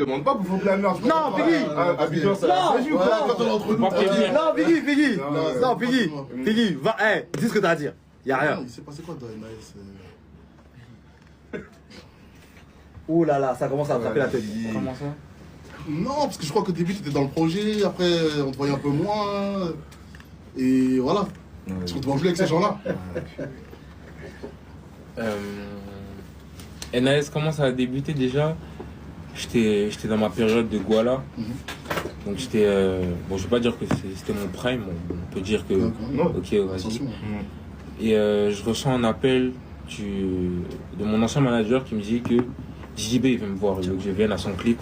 demande pas pour foutre la merde. Non, Piggy. Abidjan, ça joue pas. Quand on est entre nous. Non, Piggy. Non, Piggy, va, dis ce que t'as à dire. Y'a rien. Il s'est passé quoi dans NAS? Ouh là là, ça commence à attraper la tête. Comment ça? Non, parce que je crois qu'au début, tu étais dans le projet, après, on te voyait un peu moins. Et voilà. Tu te retrouves jouer avec ces gens-là. NAS, comment ça a débuté déjà? J'étais dans ma période de Guala. Donc j'étais. Bon, je vais pas dire que c'était mon prime, on peut dire que. Ok, vas-y. Et je reçois un appel de mon ancien manager qui me dit que JB il veut me voir, il veut que je vienne à son clip.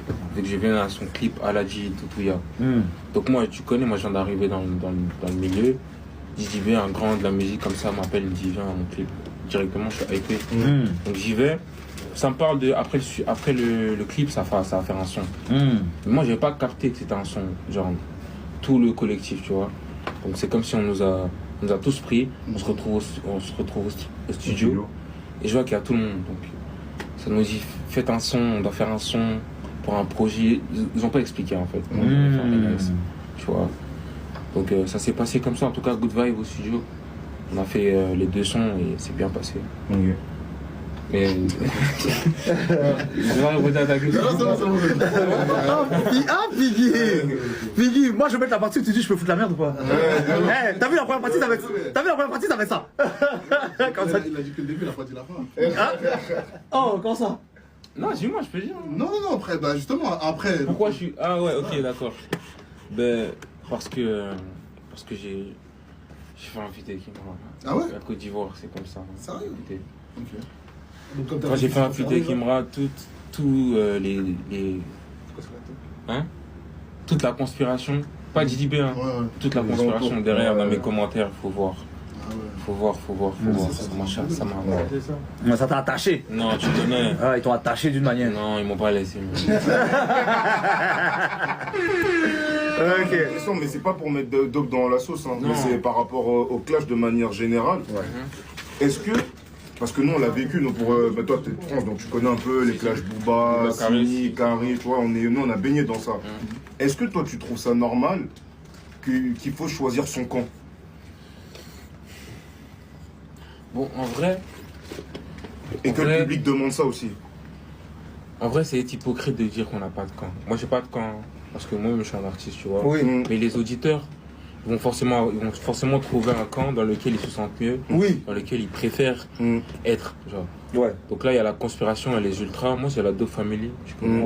Il veut que je vienne à son clip Aladji Toutouya. Donc moi, tu connais, moi je viens d'arriver dans le milieu. JB, un grand de la musique comme ça, m'appelle, il me dit viens à mon clip. Directement, je suis hypé. Donc j'y vais. Ça me parle de. Après le clip, ça va faire un son. Mais moi, j'avais pas capté que c'était un son. Genre, tout le collectif, tu vois. Donc c'est comme si on nous a tous pris. On se retrouve au studio. Et je vois qu'il y a tout le monde. Donc ça nous dit faites un son, on doit faire un son pour un projet. Ils ont pas expliqué en fait. Tu vois. Donc ça s'est passé comme ça. En tout cas, good vibe au studio. On a fait les 2 sons et c'est bien passé. Mais. Je vais répondre à ta question. Piggy, moi je vais mettre la partie où tu dis je peux foutre la merde ou pas? T'as vu la première partie, ça va être ça. Il a dit que le début, il a pas dit la fin. Oh, comment ça? Non, dis-moi, je peux dire. Non, après, bah justement, après. Pourquoi je suis. Ah ouais, ok, d'accord. Ben, parce que j'ai fait un feat avec Imra. Ah ouais? La Côte d'Ivoire, c'est comme ça. Sérieux? Ok. Quand j'ai fait un feat avec Imra, toute la conspiration, pas JDB, toute la conspiration derrière dans mes commentaires, faut voir. Faut voir. Ça m'a. Ça t'a attaché? Non, tu connais. Ils t'ont attaché d'une manière. Non, ils m'ont pas laissé. Ok. Mais c'est pas pour mettre dope dans la sauce, hein. Mais c'est par rapport au clash de manière générale. Est-ce que, parce que nous on l'a vécu, nous pour toi t'es de France, donc tu connais un peu les clashs Booba, Sini, Kari, tu vois, nous on a baigné dans ça. Est-ce que toi tu trouves ça normal qu'il faut choisir son camp? Bon, en vrai. Et que le public demande ça aussi. En vrai, c'est hypocrite de dire qu'on n'a pas de camp. Moi, j'ai pas de camp. Parce que moi, je suis un artiste, tu vois. Mais les auditeurs vont forcément trouver un camp dans lequel ils se sentent mieux. Dans lequel ils préfèrent être. Genre. Donc là, il y a la conspiration et les ultras. Moi, c'est la Dope Family. Tu connais.